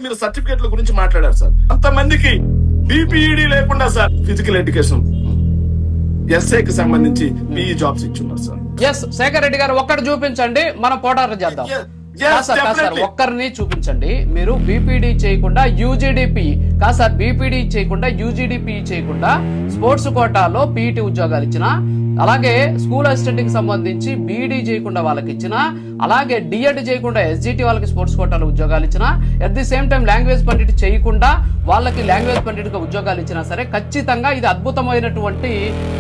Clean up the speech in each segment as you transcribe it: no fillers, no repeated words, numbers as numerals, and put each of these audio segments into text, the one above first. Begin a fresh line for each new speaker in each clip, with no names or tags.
మీరు సర్టిఫికేట్ల గురించి మాట్లాడారు సార్. అంతమందికి బీపీఈడి లేకుండా సార్ ఫిజికల్ ఎడ్యుకేషన్ ఎస్ఐకి సంబంధించి బీఈ జాబ్స్ ఇచ్చున్నారు సార్.
ఎస్ శేఖర్ రెడ్డి గారు ఒక్కటి చూపించండి, మనం పోటారు చేద్దాం. సార్ ఒక్కరిని చూపించండి. మీరు బీపీడీ చేయకుండా యూజీడీపీ కాదు సార్, బీపీడీ చేయకుండా యూజీడీపీ చేయకుండా స్పోర్ట్స్ కోటాలో పీఈటీ ఉద్యోగాలు ఇచ్చిన, అలాగే స్కూల్ అసిస్టెంట్ కి సంబంధించి బీఈడీ చేయకుండా వాళ్ళకి ఇచ్చిన, అలాగే డిఎడ్ చేయకుండా ఎస్జిటి వాళ్ళకి స్పోర్ట్స్ కోటాలో ఉద్యోగాలు ఇచ్చిన, at the same time language Pandit చేయకుండా వాళ్ళకి లాంగ్వేజ్ పండిట్ గా ఉద్యోగాలు ఇచ్చినా సరే ఖచ్చితంగా ఇది అద్భుతమైనటువంటి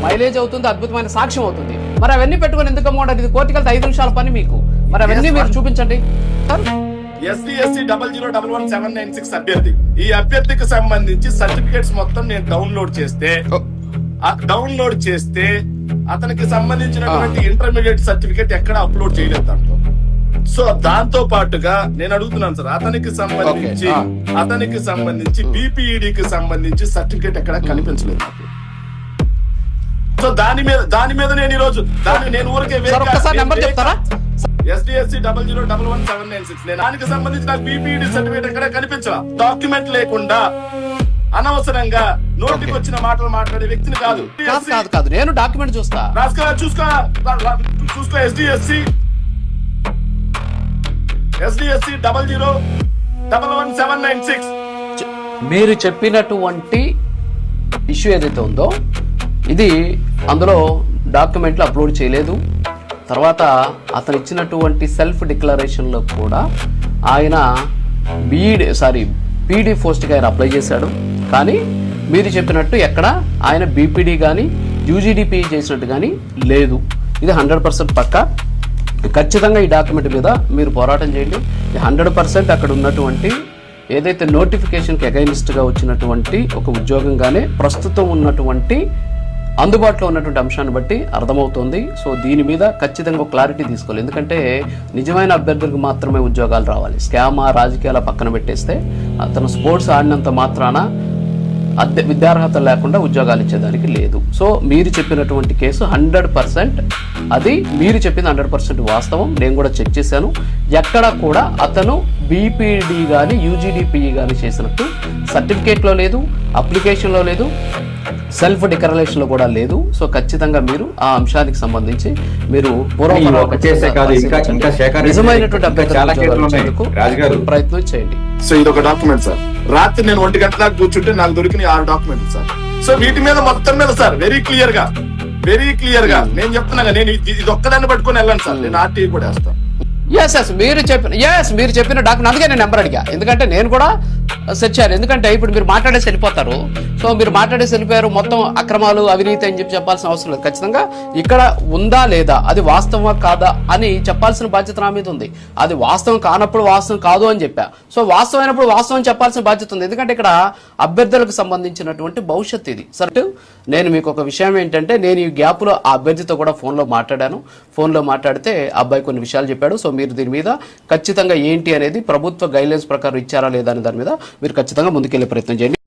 మైలేజ్ అవుతుంది, అద్భుతమైన సాక్ష్యం అవుతుంది. మరి అవన్నీ పెట్టుకుని ఎందుకు అమ్మంటారు? ఇది కోర్టుకి వెళ్తే 5 నిమిషాల పని మీకు. మరి అవన్నీ మీరు చూపించండి.
SDSC 00117996 అభ్యర్థి, ఈ అభ్యర్థికి సంబంధించి సర్టిఫికేట్స్ మొత్తం నేను డౌన్లోడ్ చేస్తే అతనికి సంబంధించినటువంటి ఇంటర్మీడియట్ సర్టిఫికేట్ ఎక్కడ అప్లోడ్ చేయలేదు దాంట్లో. సో దాంతో పాటుగా నేను అడుగుతున్నాను సార్, అతనికి సంబంధించి బీపీఈడికి సంబంధించి సర్టిఫికేట్ ఎక్కడ కనిపించలేదు నాకు. సో దాని మీద నేను ఈ రోజు నేను ఊరికే SDSC 00117996 నేను దానికి సంబంధించి నాకు బీపీఈడి సర్టిఫికేట్ ఎక్కడ కనిపించలా. డాక్యుమెంట్ లేకుండా అనవసరంగా నోటికి వచ్చిన మాటలు మాట్లాడే వ్యక్తిని కాదు.
నేను డాక్యుమెంట్ చూసుకో
SDSC 00117996
మీరు చెప్పినటువంటి ఇష్యూ ఏదైతే ఉందో ఇది అందులో డాక్యుమెంట్లు అప్లోడ్ చేయలేదు. తర్వాత అతను ఇచ్చినటువంటి సెల్ఫ్ డిక్లరేషన్లో కూడా ఆయన పీడీ పోస్ట్కి ఆయన అప్లై చేశాడు. కానీ మీరు చెప్పినట్టు ఎక్కడ ఆయన బీపీడీ కానీ యూజీడీపీ చేసినట్టు కానీ లేదు. ఇది 100% పక్కా. ఖచ్చితంగా ఈ డాక్యుమెంట్ మీద మీరు పోరాటం చేయండి. 100% అక్కడ ఉన్నటువంటి ఏదైతే నోటిఫికేషన్కి అగైనిస్ట్గా వచ్చినటువంటి ఒక ఉద్యోగంగానే ప్రస్తుతం ఉన్నటువంటి అందుబాటులో ఉన్నటువంటి అంశాన్ని బట్టి అర్థమవుతుంది. సో దీని మీద ఖచ్చితంగా క్లారిటీ తీసుకోవాలి. ఎందుకంటే నిజమైన అభ్యర్థులకు మాత్రమే ఉద్యోగాలు రావాలి. స్కామ్ రాజకీయాల పక్కన పెట్టేస్తే అతను స్పోర్ట్స్ ఆడినంత మాత్రాన విద్యార్హత లేకుండా ఉద్యోగాలు ఇచ్చేదానికి లేదు. సో మీరు చెప్పినటువంటి కేసు 100% అది మీరు చెప్పింది 100% వాస్తవం. నేను కూడా చెక్ చేశాను. ఎక్కడ కూడా అతను బీపీడీ కానీ యూజీడీపీ కానీ చేసినట్టు సర్టిఫికేట్లో లేదు, అప్లికేషన్లో లేదు, సెల్ఫ్ డిక్లరేషన్ లో కూడా లేదు. సో ఖచ్చితంగా మీరు ఆ అంశానికి సంబంధించి మీరు ప్రయత్నం చేయండి.
సో ఇది ఒక డాక్యుమెంట్ సార్. రాత్రి నేను 1 గంట దాకా కూర్చుంటే నాకు దొరికిన 6 డాక్యుమెంట్ సార్. సో వీటి మీద మొత్తం మీద సార్ వెరీ క్లియర్ గా నేను చెప్తున్నా, నేను ఇది ఒక్కదాన్ని పట్టుకుని వెళ్ళాను సార్. నేను ఆర్టీఐ కూడా వేస్తాను.
మీరు చెప్పిన డాక్యుమెంట్, అందుకే నేను నెంబర్ అడిగా. ఎందుకంటే నేను కూడా సెర్చ్ చేయాలి. ఎందుకంటే ఇప్పుడు మీరు మాట్లాడేసి వెళ్ళిపోతారు. సో మీరు మాట్లాడేసి వెళ్ళిపోయారు, మొత్తం అక్రమాలు అవినీతి అని చెప్పాల్సిన అవసరం లేదు. ఖచ్చితంగా ఇక్కడ ఉందా లేదా, అది వాస్తవమా కాదా అని చెప్పాల్సిన బాధ్యత నా మీద ఉంది. అది వాస్తవం కానప్పుడు వాస్తవం కాదు అని చెప్పా. సో వాస్తవమైనప్పుడు వాస్తవం చెప్పాల్సిన బాధ్యత ఉంది. ఎందుకంటే ఇక్కడ అభ్యర్థులకు సంబంధించినటువంటి భవిష్యత్తు ఇది. సరే, నేను మీకు ఒక విషయం ఏంటంటే, నేను ఈ గ్యాప్లో ఆ అభ్యర్థితో కూడా ఫోన్లో మాట్లాడితే అబ్బాయి కొన్ని విషయాలు చెప్పాడు. సో మీరు దీని మీద ఖచ్చితంగా ఏంటి అనేది ప్రభుత్వ గైడ్లైన్స్ ప్రకారం ఇచ్చారా లేదా అనే దాని మీద మీరు ఖచ్చితంగా ముందుకెళ్లే ప్రయత్నం చేయండి.